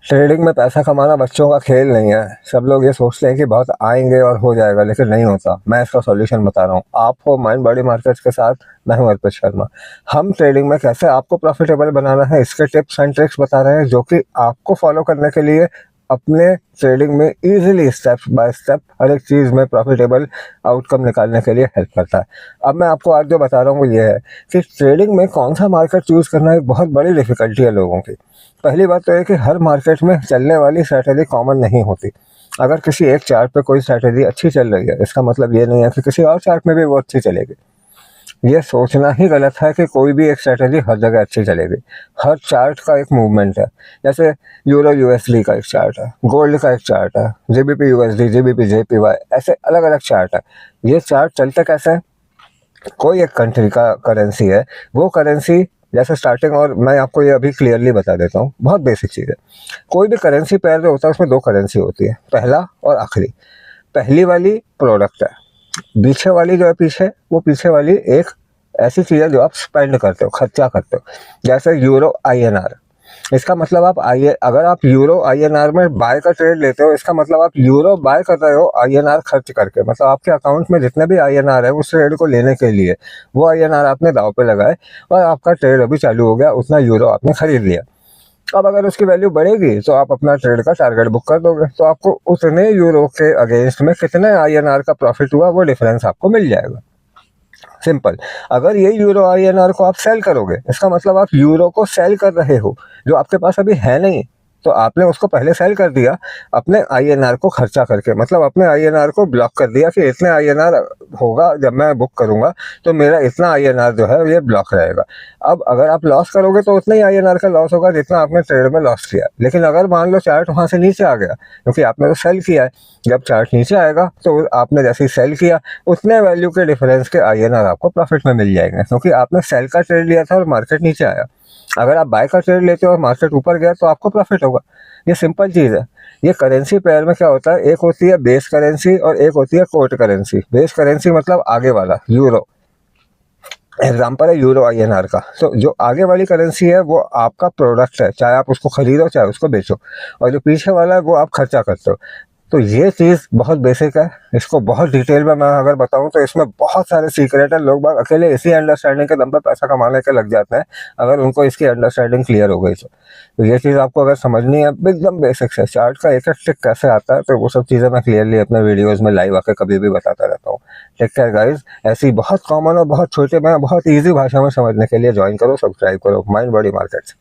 Trading में पैसा कमाना बच्चों का खेल नहीं है। सब लोग ये सोचते हैं कि बहुत आएंगे और हो जाएगा, लेकिन नहीं होता। मैं इसका सॉल्यूशन बता रहा हूँ आपको। माइंड बॉडी मार्केट्स के साथ मैं हूँ अर्पित शर्मा। हम ट्रेडिंग में कैसे आपको प्रॉफिटेबल बनाना है, इसके टिप्स एंड ट्रिक्स बता रहे हैं, जो कि आपको फॉलो करने के लिए अपने ट्रेडिंग में इजीली स्टेप बाय स्टेप हर एक चीज़ में प्रॉफिटेबल आउटकम निकालने के लिए हेल्प करता है। अब मैं आपको आज जो बता रहा हूँ वो ये है कि ट्रेडिंग में कौन सा मार्केट चूज़ करना एक बहुत बड़ी डिफिकल्टी है लोगों की। पहली बात तो है कि हर मार्केट में चलने वाली स्ट्रैटेजी कॉमन नहीं होती। अगर किसी एक चार्ट पे कोई स्ट्रैटेजी अच्छी चल रही है, इसका मतलब ये नहीं है कि किसी और चार्ट में भी वो अच्छी चलेगी। ये सोचना ही गलत है कि कोई भी एक स्ट्रैटेजी हर जगह अच्छी चलेगी। हर चार्ट का एक मूवमेंट है। जैसे यूरो यूएसडी का एक चार्ट है, गोल्ड का एक चार्ट है, जीबीपी यूएसडी, जीबीपी जेपीवाई, ऐसे अलग अलग चार्ट है। ये चार्ट चलते कैसे हैं? कोई एक कंट्री का करेंसी है, वो करेंसी जैसे स्टार्टिंग, और मैं आपको ये अभी क्लियरली बता देता हूँ, बहुत बेसिक चीज़ है। कोई भी करेंसी पेयर जो होता है उसमें दो करेंसी होती है, पहला और आखिरी। पहली वाली प्रोडक्ट है, पीछे वाली जो है पीछे, वो पीछे वाली एक ऐसी चीज़ है जो आप स्पेंड करते हो, खर्चा करते हो। जैसे यूरो आईएनआर, इसका मतलब आप अगर आप यूरो आईएनआर में बाय का ट्रेड लेते हो, इसका मतलब आप यूरो बाय कर रहे हो आईएनआर खर्च करके। मतलब आपके अकाउंट में जितने भी आईएनआर है उस ट्रेड को लेने के लिए वो आईएनआर आपने दाव पे लगाए और आपका ट्रेड अभी चालू हो गया, उतना यूरो आपने खरीद लिया। अब अगर उसकी वैल्यू बढ़ेगी तो आप अपना ट्रेड का टारगेट बुक कर दोगे, तो आपको उतने यूरो के अगेंस्ट में कितने आईएनआर का प्रॉफिट हुआ वो डिफरेंस आपको मिल जाएगा। सिंपल। अगर ये यूरो आईएनआर को आप सेल करोगे, इसका मतलब आप यूरो को सेल कर रहे हो, जो आपके पास अभी है नहीं। तो आपने उसको पहले सेल कर दिया अपने आईएनआर को खर्चा करके, मतलब अपने आईएनआर को ब्लॉक कर दिया कि इतने आईएनआर होगा जब मैं बुक करूंगा तो मेरा इतना आईएनआर जो है ये ब्लॉक रहेगा। अब अगर आप लॉस करोगे तो उतना ही आईएनआर का लॉस होगा जितना आपने ट्रेड में लॉस किया। लेकिन अगर मान लो चार्ट वहां से नीचे आ गया, क्योंकि आपने तो सेल किया है, जब चार्ट नीचे आएगा तो आपने जैसे ही सेल किया उतने वैल्यू के डिफरेंस के आईएनआर आपको प्रॉफिट में मिल जाएंगे, क्योंकि आपने सेल का ट्रेड लिया था और मार्केट नीचे आया। अगर आप बाय का ट्रेड लेते हो और मार्केट ऊपर गया तो आपको प्रॉफिट होगा। ये सिंपल चीज़ है। ये करेंसी पेयर में क्या होता है, एक होती है बेस करेंसी और एक होती है कोट करेंसी। बेस करेंसी मतलब आगे वाला, यूरो एग्जाम्पल है यूरो आईएनआर का। तो जो आगे वाली करेंसी है वो आपका प्रोडक्ट है, चाहे आप उसको खरीदो चाहे उसको बेचो, और जो पीछे वाला है वो आप खर्चा करते हो। तो ये चीज़ बहुत बेसिक है। इसको बहुत डिटेल में मैं अगर बताऊं तो इसमें बहुत सारे सीक्रेट है। लोग बाग अकेले इसी अंडरस्टैंडिंग के दम पर पैसा कमाने के लग जाते हैं, अगर उनको इसकी अंडरस्टैंडिंग क्लियर हो गई तो ये चीज़ आपको अगर समझनी है, एकदम बेसिक है। चार्ट का एक एक ट्रिक कैसे आता है तो वो सब चीज़ें मैं क्लियरली अपने वीडियोज़ में लाइव आकर कभी भी बताता रहता हूँ। Take care guys. ऐसी बहुत कॉमन और बहुत छोटे में बहुत ईजी भाषा में समझने के लिए ज्वाइन करो, सब्सक्राइब करो माइंड बॉडी मार्केट्स।